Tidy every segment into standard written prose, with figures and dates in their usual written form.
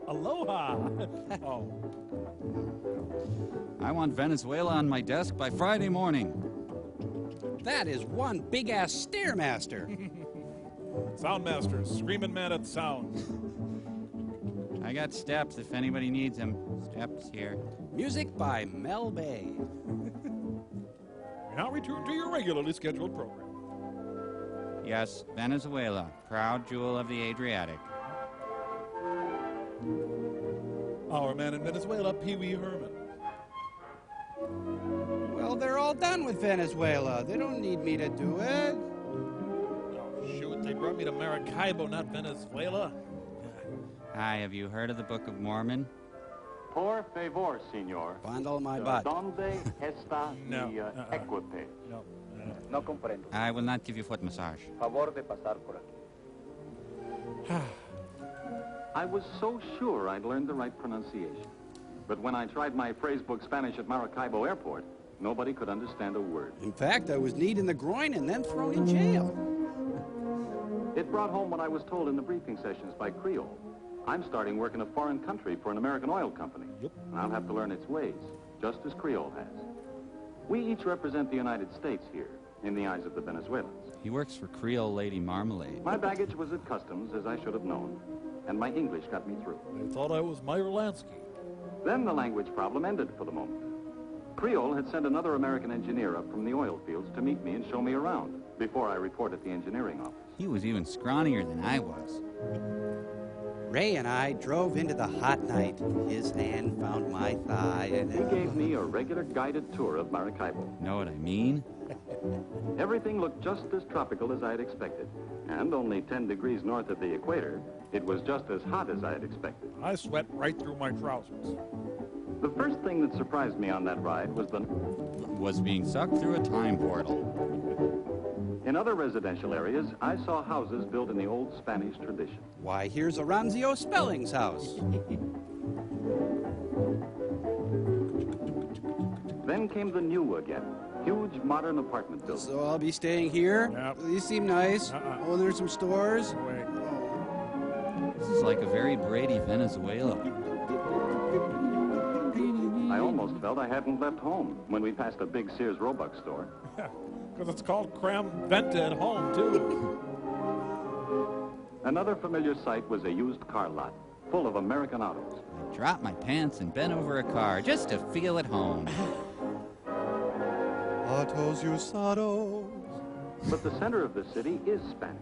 Aloha. Oh. I want Venezuela on my desk by Friday morning. That is one big-ass Stairmaster. Soundmaster, screaming man at sound. I got steps if anybody needs them. Steps here. Music by Mel Bay. We now return to your regularly scheduled program. Yes, Venezuela, proud jewel of the Adriatic. Our man in Venezuela, Pee Wee Herman. Well, they're all done with Venezuela. They don't need me to do it. Oh, shoot, they brought me to Maracaibo, not Venezuela. Hi, have you heard of the Book of Mormon? Por favor, señor. Fondle my butt. ¿Dónde está No, mi equipaje? No. No comprendo. I will not give you foot massage. Favor de pasar por aquí. I was so sure I'd learned the right pronunciation. But when I tried my phrase book Spanish at Maracaibo Airport, nobody could understand a word. In fact, I was kneed in the groin and then thrown in jail. It brought home what I was told in the briefing sessions by Creole. I'm starting work in a foreign country for an American oil company. Yep. And I'll have to learn its ways, just as Creole has. We each represent the United States here, in the eyes of the Venezuelans. He works for Creole Lady Marmalade. My baggage was at customs, as I should have known, and my English got me through. They thought I was Meyer Lansky. Then the language problem ended for the moment. Creole had sent another American engineer up from the oil fields to meet me and show me around before I report at the engineering office. He was even scrawnier than I was. Ray and I drove into the hot night. His hand found my thigh and... He gave me a regular guided tour of Maracaibo. Know what I mean? Everything looked just as tropical as I had expected. And only 10 degrees north of the equator, it was just as hot as I had expected. I sweat right through my trousers. The first thing that surprised me on that ride was Was being sucked through a time portal. in other residential areas, I saw houses built in the old Spanish tradition. Why, here's Aranzio Spelling's house. Then came the new again. Huge modern apartment buildings. So I'll be staying here? Yep. These seem nice. Oh, there's some stores. Wait. This is like a very Brady Venezuela. I almost felt I hadn't left home when we passed a big Sears Roebuck store. Because it's called Cram Venta at home, too. Another familiar sight was a used car lot full of American autos. I dropped my pants and bent over a car just to feel at home. Autos usados. But the center of the city is Spanish.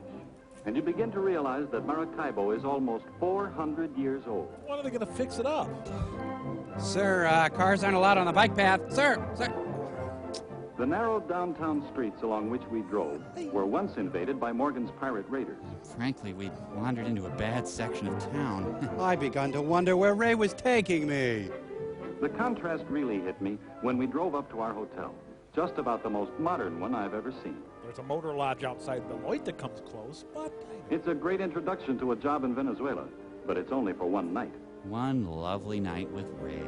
And you begin to realize that Maracaibo is almost 400 years old. When are they going to fix it up? Sir, cars aren't allowed on the bike path. Sir. The narrow downtown streets along which we drove were once invaded by Morgan's pirate raiders. Frankly, we'd wandered into a bad section of town. I begun to wonder where Ray was taking me. The contrast really hit me when we drove up to our hotel. Just about the most modern one I've ever seen. There's a motor lodge outside Beloit that comes close, but... It's a great introduction to a job in Venezuela, but it's only for one night. One lovely night with Ray.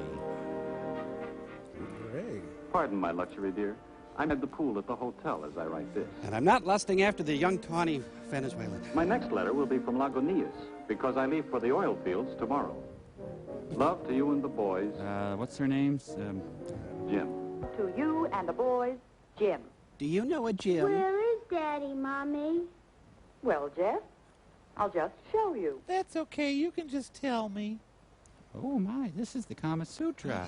Hey. Pardon my luxury, dear. I'm at the pool at the hotel as I write this. And I'm not lusting after the young, tawny Venezuelan. My next letter will be from Lagunitas, because I leave for the oil fields tomorrow. Love to you and the boys, What's their names? Jim. To you and the boys, Jim. Do you know a Jim? Where is Daddy, Mommy? Well, Jeff, I'll just show you. That's okay. You can just tell me. Oh my, this is the Kama Sutra.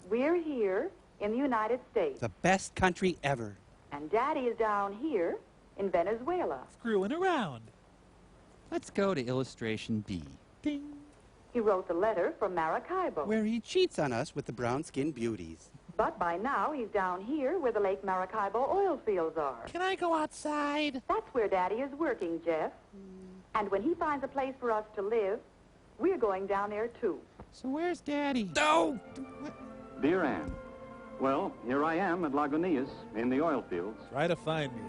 We're here in the United States, The best country ever. and Daddy is down here in Venezuela. Screwing around. Let's go to illustration B. Ding. He wrote the letter from Maracaibo. Where he cheats on us with the brown-skinned beauties. But by now, he's down here where the Lake Maracaibo oil fields are. Can I go outside? That's where Daddy is working, Jeff. And when he finds a place for us to live, we're going down there, too. So where's Daddy? No! Dear Anne, well, here I am at Lagunitas in the oil fields. Try to find me.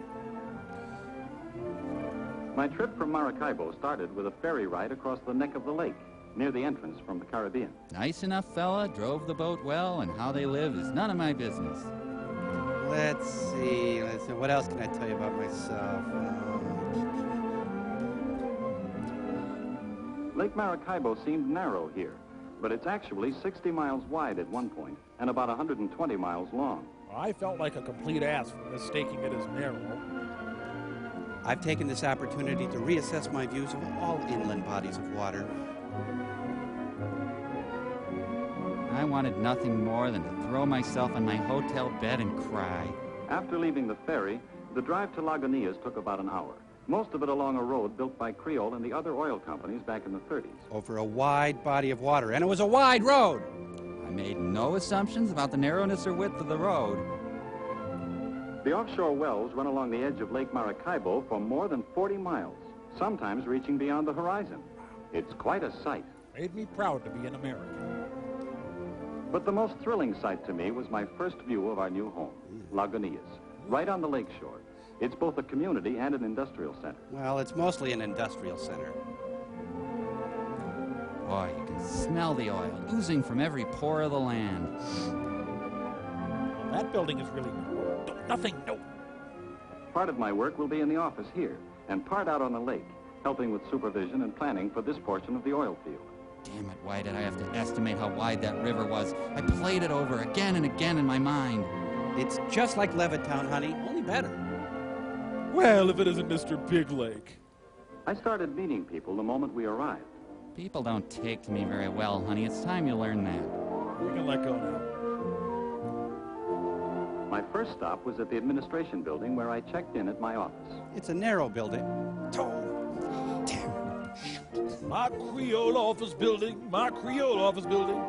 My trip from Maracaibo started with a ferry ride across the neck of the lake, near the entrance from the Caribbean. Nice enough fella, drove the boat well, and how they live is none of my business. Let's see. What else can I tell you about myself? Lake Maracaibo seemed narrow here, but it's actually 60 miles wide at one point and about 120 miles long. I felt like a complete ass for mistaking it as narrow. I've taken this opportunity to reassess my views of all inland bodies of water. I wanted nothing more than to throw myself on my hotel bed and cry. After leaving the ferry, the drive to Lagunitas took about an hour. Most of it along a road built by Creole and the other oil companies back in the 30s. Over a wide body of water, and it was a wide road. I made no assumptions about the narrowness or width of the road. The offshore wells run along the edge of Lake Maracaibo for more than 40 miles, sometimes reaching beyond the horizon. It's quite a sight. Made me proud to be an American. But the most thrilling sight to me was my first view of our new home, Lagunitas, right on the lakeshore. It's both a community and an industrial center. Well, it's mostly an industrial center. Boy, you can smell the oil oozing from every pore of the land. Well, that building is really nothing. No. Part of my work will be in the office here, and part out on the lake, helping with supervision and planning for this portion of the oil field. Damn it, why did I have to estimate how wide that river was? I played it over again and again in my mind. It's just like Levittown, honey, only better. Well, if it isn't Mr. Big Lake. I started meeting people the moment we arrived. People don't take to me very well, honey. It's time you learn that. We can let go now. My first stop was at the administration building where I checked in at my office. It's a narrow building. My Creole office building. My Creole office building.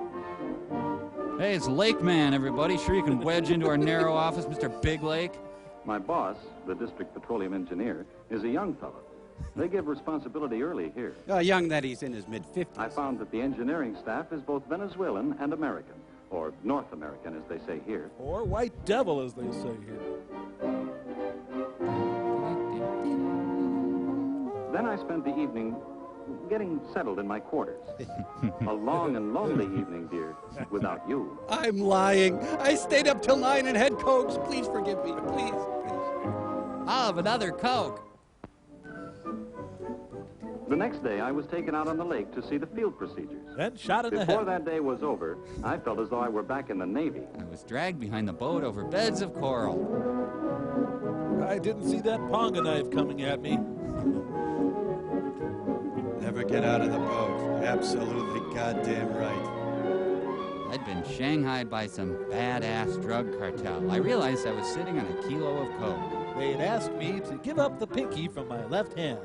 Hey, it's Lake Man, everybody. Sure you can wedge into our narrow office, Mr. Big Lake? My boss, the district petroleum engineer, is a young fellow. They give responsibility early here. Young that he's in his mid-50s. I found that the engineering staff is both Venezuelan and American, or North American, as they say here. Or white devil, as they say here. Then I spent the evening getting settled in my quarters. A long and lonely evening, dear, without you. I'm lying. I stayed up till 9 and had Cokes. Please forgive me. Please. I'll have another Coke. The next day, I was taken out on the lake to see the field procedures. Then shot in the Before head. that day was over, I felt as though I were back in the Navy. I was dragged behind the boat over beds of coral. I didn't see that ponga knife coming at me. Never get out of the boat. Absolutely goddamn right. I'd been shanghaied by some badass drug cartel. I realized I was sitting on a kilo of coke. They'd asked me to give up the pinky from my left hand.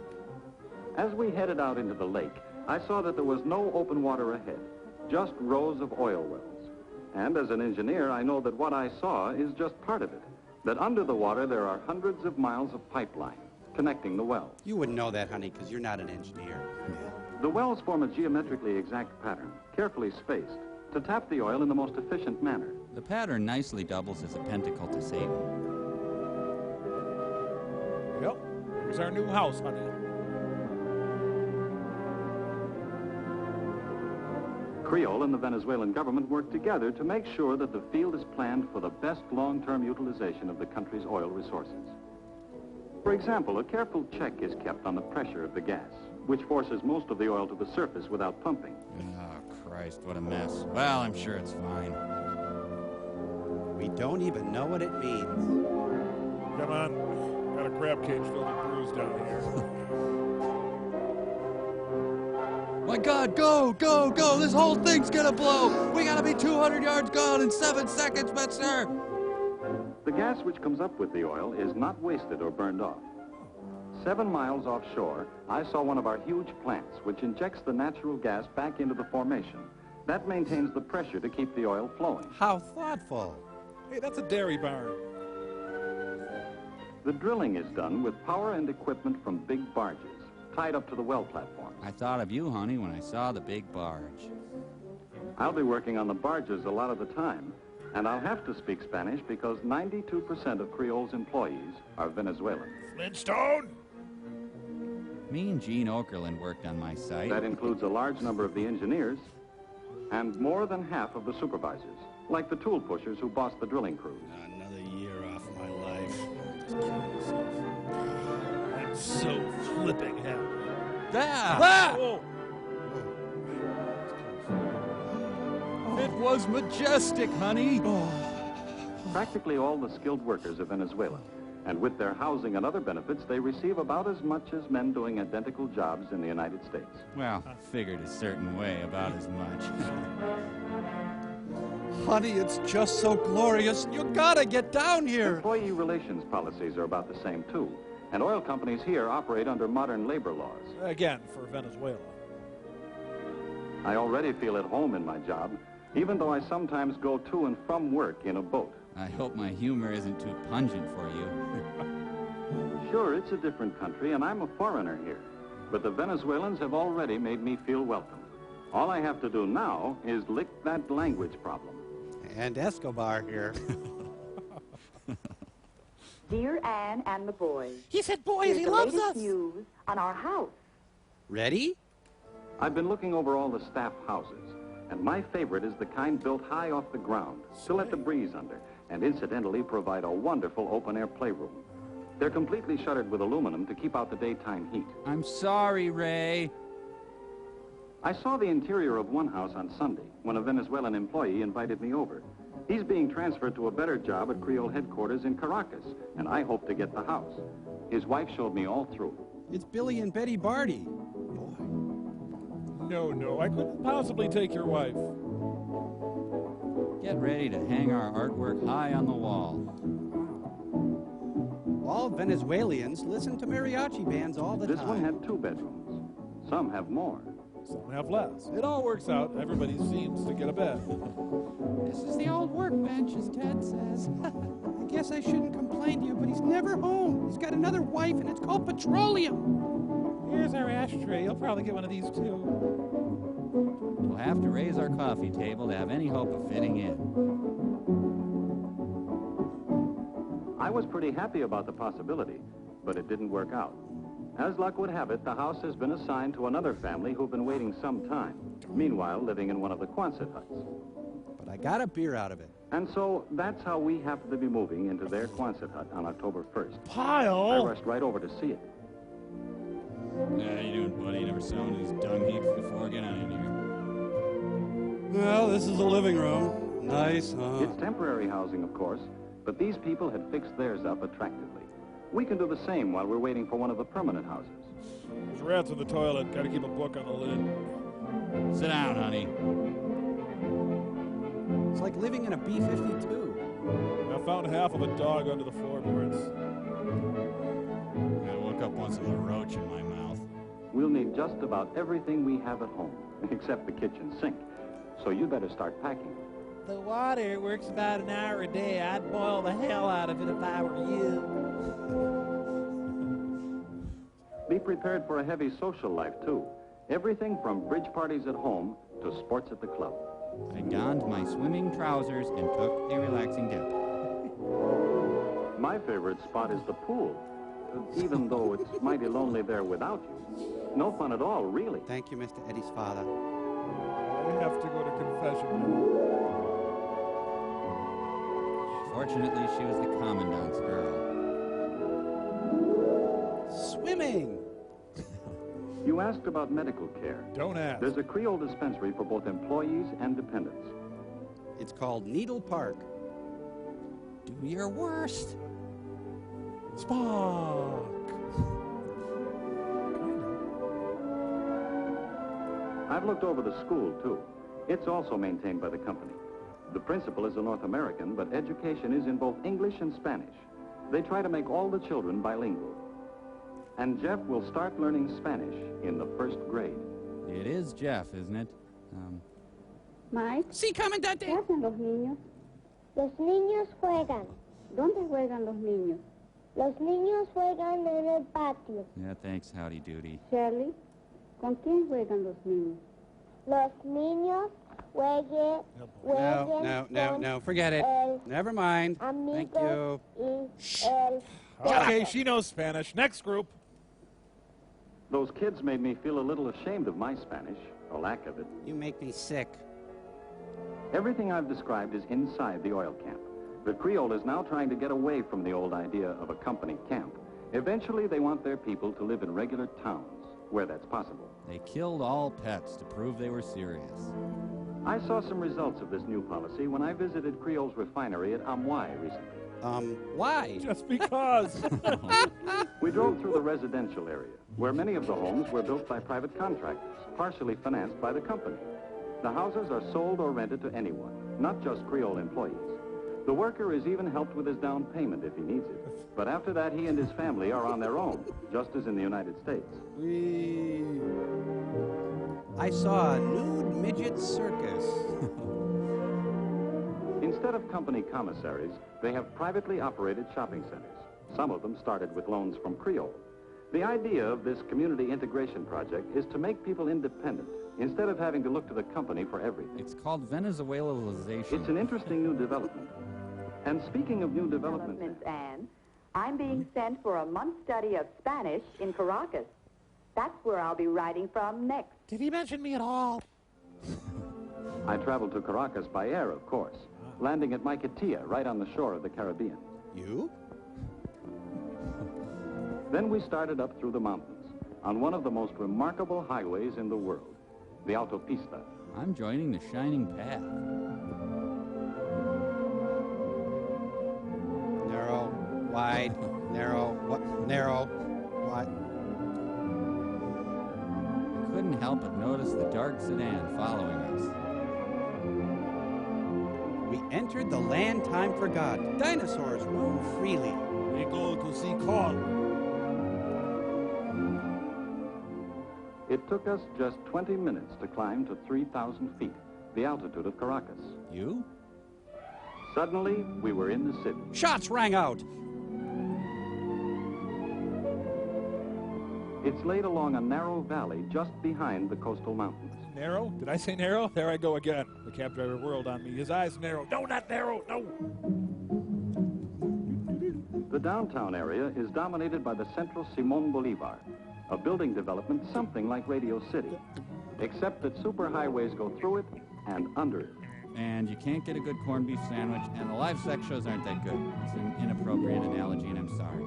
As we headed out into the lake, I saw that there was no open water ahead, just rows of oil wells. And as an engineer, I know that what I saw is just part of it, that under the water there are hundreds of miles of pipeline connecting the wells. You wouldn't know that, honey, because you're not an engineer. The wells form a geometrically exact pattern, carefully spaced, to tap the oil in the most efficient manner. The pattern nicely doubles as a pentacle to Satan. Yep, here's our new house, honey. Creole and the Venezuelan government work together to make sure that the field is planned for the best long-term utilization of the country's oil resources. For example, a careful check is kept on the pressure of the gas, which forces most of the oil to the surface without pumping. Oh, Christ, what a mess. Well, I'm sure it's fine. We don't even know what it means. Come on, got a crab cage filled with brews down here. My God, go, go, go! This whole thing's gonna blow! We gotta be 200 yards gone in 7 seconds, sir! The gas which comes up with the oil is not wasted or burned off. 7 miles offshore, I saw one of our huge plants which injects the natural gas back into the formation. That maintains the pressure to keep the oil flowing. How thoughtful. Hey, that's a dairy barn. The drilling is done with power and equipment from big barges, tied up to the well platforms. I thought of you, honey, when I saw the big barge. I'll be working on the barges a lot of the time, and I'll have to speak Spanish because 92% of Creole's employees are Venezuelan. Flintstone! Me and Gene Okerlund worked on my site. That includes a large number of the engineers and more than half of the supervisors, like the tool pushers who boss the drilling crews. Another year off my life. I'm so flipping happy. Ah! Ah! Oh. was majestic, honey. Practically all the skilled workers of Venezuela. And with their housing and other benefits, they receive about as much as men doing identical jobs in the United States. Well, figured a certain way, about as much. Honey, it's just so glorious. You gotta get down here. Employee relations policies are about the same, too. And oil companies here operate under modern labor laws. Again, for Venezuela. I already feel at home in my job, even though I sometimes go to and from work in a boat. I hope my humor isn't too pungent for you. Sure, it's a different country, and I'm a foreigner here. But the Venezuelans have already made me feel welcome. All I have to do now is lick that language problem. And Escobar here. Dear Anne and the boys. He said, boys, Here's he the loves latest us. news on our house. Ready? I've been looking over all the staff houses, and my favorite is the kind built high off the ground to let the breeze under, and incidentally provide a wonderful open-air playroom. They're completely shuttered with aluminum to keep out the daytime heat. I'm sorry, Ray. I saw the interior of one house on Sunday when a Venezuelan employee invited me over. He's being transferred to a better job at Creole headquarters in Caracas, and I hope to get the house. His wife showed me all through. It's Billy and Betty Barty. No, I couldn't possibly take your wife. Get ready to hang our artwork high on the wall. All Venezuelans listen to mariachi bands all the This time. one had 2 bedrooms. Some have more. Some have less. It all works out. Everybody seems to get a bed. This is the old workbench, as Ted says. I guess I shouldn't complain to you, but he's never home. He's got another wife, and it's called petroleum. Here's our ashtray. You'll probably get one of these, too. We'll have to raise our coffee table to have any hope of fitting in. I was pretty happy about the possibility, but it didn't work out. As luck would have it, the house has been assigned to another family who've been waiting some time, meanwhile living in one of the Quonset huts. But I got a beer out of it. And so that's how we happen to be moving into their Quonset hut on October 1st. I Pile? rushed right over to see it. Yeah, you doing, buddy? Never saw one of these dung heaps before. Get on in here. Well, this is a living room. Nice, huh? It's temporary housing, of course, but these people had fixed theirs up attractively. We can do the same while we're waiting for one of the permanent houses. There's rats in the toilet. Gotta keep a book on the lid. Sit down, honey. It's like living in a B-52. I found half of a dog under the floorboards. I woke up once with a roach in my mouth. We'll need just about everything we have at home, except the kitchen sink. So you better start packing. The water works about an hour a day. I'd boil the hell out of it if I were you. Be prepared for a heavy social life, too. Everything from bridge parties at home to sports at the club. I donned my swimming trousers and took a relaxing dip. My favorite spot is the pool, even though it's mighty lonely there without you. No fun at all, really. Thank you, Mr. Eddie's father. I have to go to confession. Fortunately, she was the commandant's girl. Swimming! You asked about medical care. Don't ask. There's a Creole dispensary for both employees and dependents. It's called Needle Park. Do your worst. Spock. I've looked over the school, too. It's also maintained by the company. The principal is a North American, but education is in both English and Spanish. They try to make all the children bilingual. And Jeff will start learning Spanish in the 1st grade. It is Jeff, isn't it? Mike, Sí, comandante. ¿qué hacen los niños? Los niños juegan. ¿Dónde juegan los niños? Los niños juegan en el patio. Yeah, thanks, howdy doody. Shirley, ¿con quién juegan los niños? Los niños juegan No, forget it. Never mind. Thank you. Okay, she knows Spanish. Next group. Those kids made me feel a little ashamed of my Spanish, or lack of it. You make me sick. Everything I've described is inside the oil camp. The Creole is now trying to get away from the old idea of a company camp. Eventually, they want their people to live in regular towns, where that's possible. They killed all pets to prove they were serious. I saw some results of this new policy when I visited Creole's refinery at Amway recently. Why? Just because. We drove through the residential area, where many of the homes were built by private contractors, partially financed by the company. The houses are sold or rented to anyone, not just Creole employees. The worker is even helped with his down payment if he needs it. But after that, he and his family are on their own, just as in the United States. I saw a nude midget circus. Instead of company commissaries, they have privately operated shopping centers. Some of them started with loans from Creole. The idea of this community integration project is to make people independent instead of having to look to the company for everything. It's called Venezuelalization. It's an interesting new development. And speaking of new developments, Anne, I'm being sent for a month's study of Spanish in Caracas. That's where I'll be writing from next. Did he mention me at all? I traveled to Caracas by air, of course, landing at Maiquetía, right on the shore of the Caribbean. You? Then we started up through the mountains on one of the most remarkable highways in the world, the Autopista. I'm joining the Shining Path. Narrow, wide, narrow, narrow, wide. I couldn't help but notice the dark sedan following us. We entered the land time forgot. Dinosaurs roam freely. We go to see Carl. It took us just 20 minutes to climb to 3,000 feet, the altitude of Caracas. You? Suddenly, we were in the city. Shots rang out. It's laid along a narrow valley just behind the coastal mountains. Narrow? Did I say narrow? There I go again. The cab driver whirled on me. His eyes narrow. No, not narrow. No. The downtown area is dominated by the Central Simón Bolívar, a building development something like Radio City, except that superhighways go through it and under it. And you can't get a good corned beef sandwich, and the live sex shows aren't that good. It's an inappropriate analogy, and I'm sorry.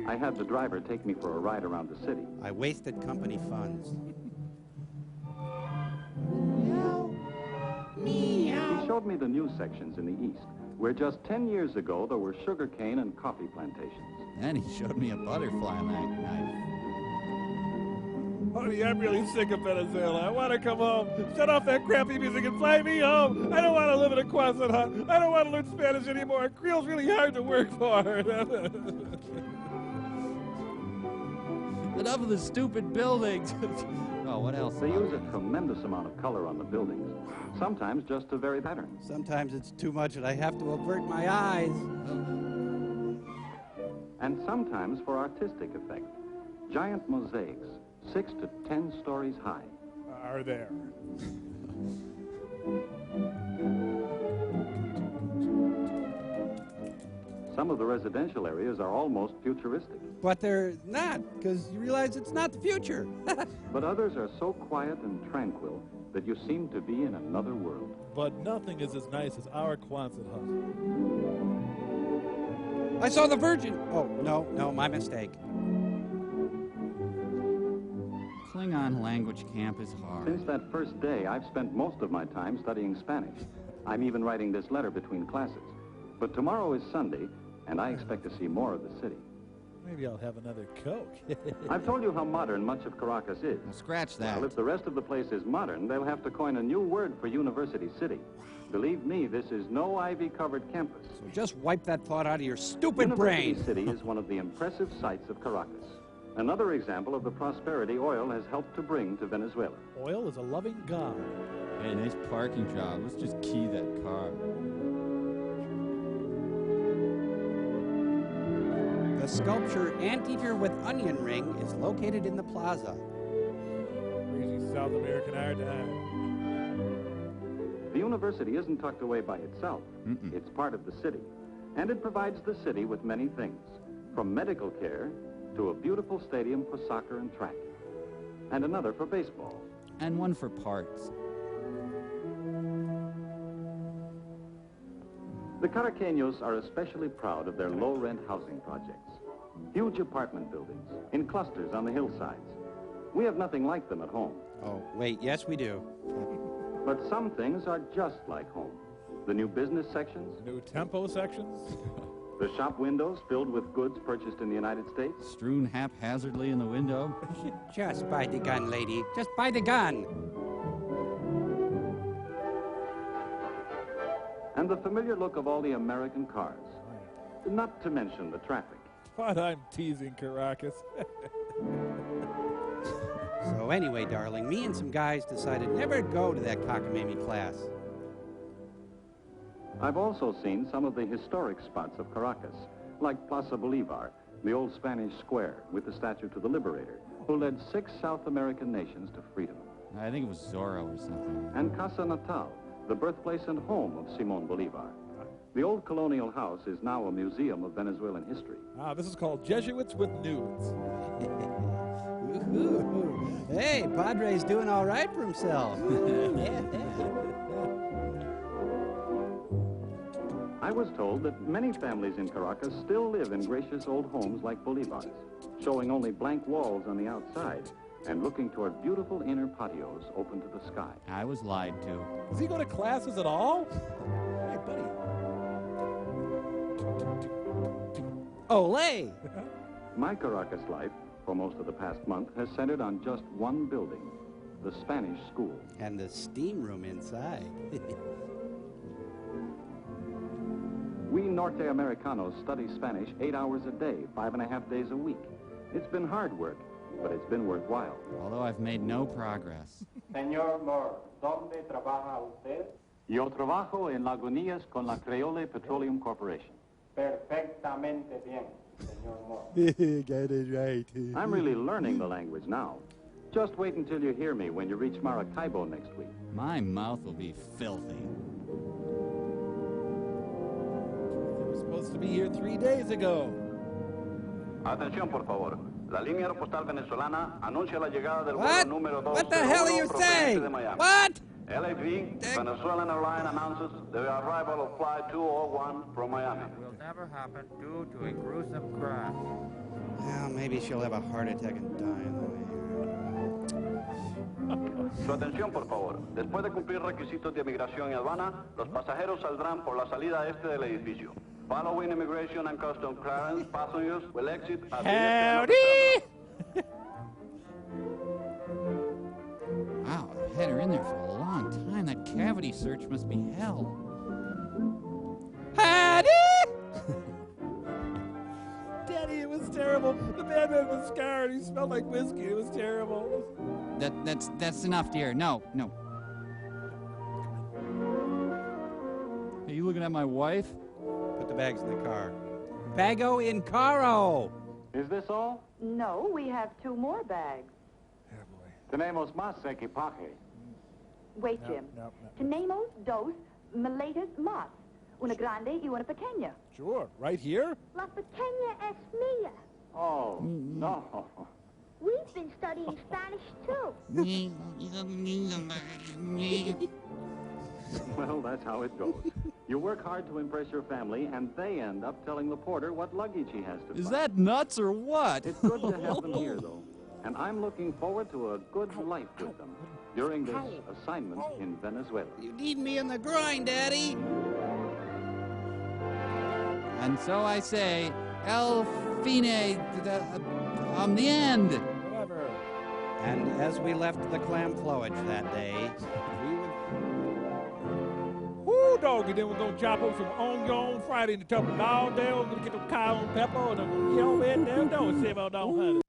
I had the driver take me for a ride around the city. I wasted company funds. He showed me the news sections in the east, where just 10 years ago there were sugarcane and coffee plantations. And he showed me a butterfly knife. Honey, I'm really sick of Venezuela. I want to come home. Shut off that crappy music and fly me home. I don't want to live in a closet hut. I don't want to learn Spanish anymore. Creole's really hard to work for. Enough of the stupid buildings. Oh, what else? They use a tremendous amount of color on the buildings, sometimes just to vary patterns. Sometimes it's too much and I have to avert my eyes. And sometimes for artistic effect. Giant mosaics, 6 to 10 stories high. Are there? Some of the residential areas are almost futuristic. But they're not, because you realize it's not the future. But others are so quiet and tranquil that you seem to be in another world. But nothing is as nice as our Quonset hut. I saw the Virgin. Oh, no, my mistake. Klingon language camp is hard. Since that first day, I've spent most of my time studying Spanish. I'm even writing this letter between classes. But tomorrow is Sunday, and I expect to see more of the city. Maybe I'll have another Coke. I've told you how modern much of Caracas is. Scratch that. Well, if the rest of the place is modern, they'll have to coin a new word for University City. Believe me, this is no ivy-covered campus. So just wipe that thought out of your stupid University brain. City is one of the impressive sights of Caracas. Another example of the prosperity oil has helped to bring to Venezuela. Oil is a loving God. Hey, nice parking job. Let's just key that car. The sculpture Anteater with Onion Ring is located in the plaza. Crazy South American art. The university isn't tucked away by itself. It's part of the city. And it provides the city with many things, from medical care to a beautiful stadium for soccer and track, and another for baseball. And one for parts. The Caraqueños are especially proud of their low-rent housing projects. Huge apartment buildings in clusters on the hillsides. We have nothing like them at home. Oh, wait, yes, we do. But some things are just like home. The new business sections, New tempo sections. the shop windows filled with goods purchased in the United States, Strewn haphazardly in the window. Just buy the gun, lady. Just buy the gun. and the familiar look of all the American cars. Not to mention the traffic. But I'm teasing Caracas. So anyway, darling, me and some guys decided never to go to that cockamamie class. I've also seen some of the historic spots of Caracas, like Plaza Bolivar, the old Spanish square with the statue to the liberator, who led 6 South American nations to freedom. I think it was Zorro or something. And Casa Natal, the birthplace and home of Simón Bolívar. The old colonial house is now a museum of Venezuelan history. Ah, this is called Jesuits with Nudes. Woohoo. Hey, Padre's doing all right for himself. I was told that many families in Caracas still live in gracious old homes like Bolivar's, showing only blank walls on the outside and looking toward beautiful inner patios open to the sky. I was lied to. Does he go to classes at all? Hey, buddy. Olé! My Caracas life, for most of the past month, has centered on just one building, the Spanish School. And the steam room inside. We Norte Americanos study Spanish 8 hours a day, 5.5 days a week. It's been hard work, but it's been worthwhile. Although I've made no progress. Señor Moore, ¿dónde trabaja usted? Yo trabajo en Lagunías con la Creole Petroleum Corporation. Perfectamente bien, señor Moore. Got it right. I'm really learning the language now. Just wait until you hear me when you reach Maracaibo next week. My mouth will be filthy. They were supposed to be here 3 days ago. Atención, por favor. La línea aeropostal venezolana anuncia la llegada del What? vuelo número 2 What the hell are you saying? de Miami. What? LAV, Venezuelan Airlines announces the arrival of Flight 201 from Miami. Will never happen due to a gruesome crash. Well, maybe she'll have a heart attack and die on the way. Su atención, por favor. Después de cumplir requisitos de migración y aduana, los pasajeros saldrán por la salida este del edificio. Following immigration and customs clearance, passengers will exit at Howdy! Wow, I've had her in there for a long time. That cavity search must be hell. Howdy! Daddy, it was terrible. The man was scarred. He smelled like whiskey. It was terrible. That's enough, dear. No. Are you looking at my wife? Put the bags in the car. Bago in caro! Is this all? No, we have 2 more bags. Tenemos más equipaje. Wait, Jim. No. Tenemos 2 maletas más. Una grande y una pequeña. Sure, right here? La pequeña es mía. Oh, no. We've been studying Spanish too. Well, that's how it goes. You work hard to impress your family, and they end up telling the porter what luggage he has to Is buy. that nuts or what? It's good to have them here, though. And I'm looking forward to a good life with them during this assignment in Venezuela. You need me in the grind, Daddy! And so I say, El Fine, the end. Whatever. And as we left the clam flowage that day, we would... Woo, dog, and then we're going to chop up some onion Friday in the top of all day. We're going to get some cayenne pepper and a yellow red down, don't save out down, honey.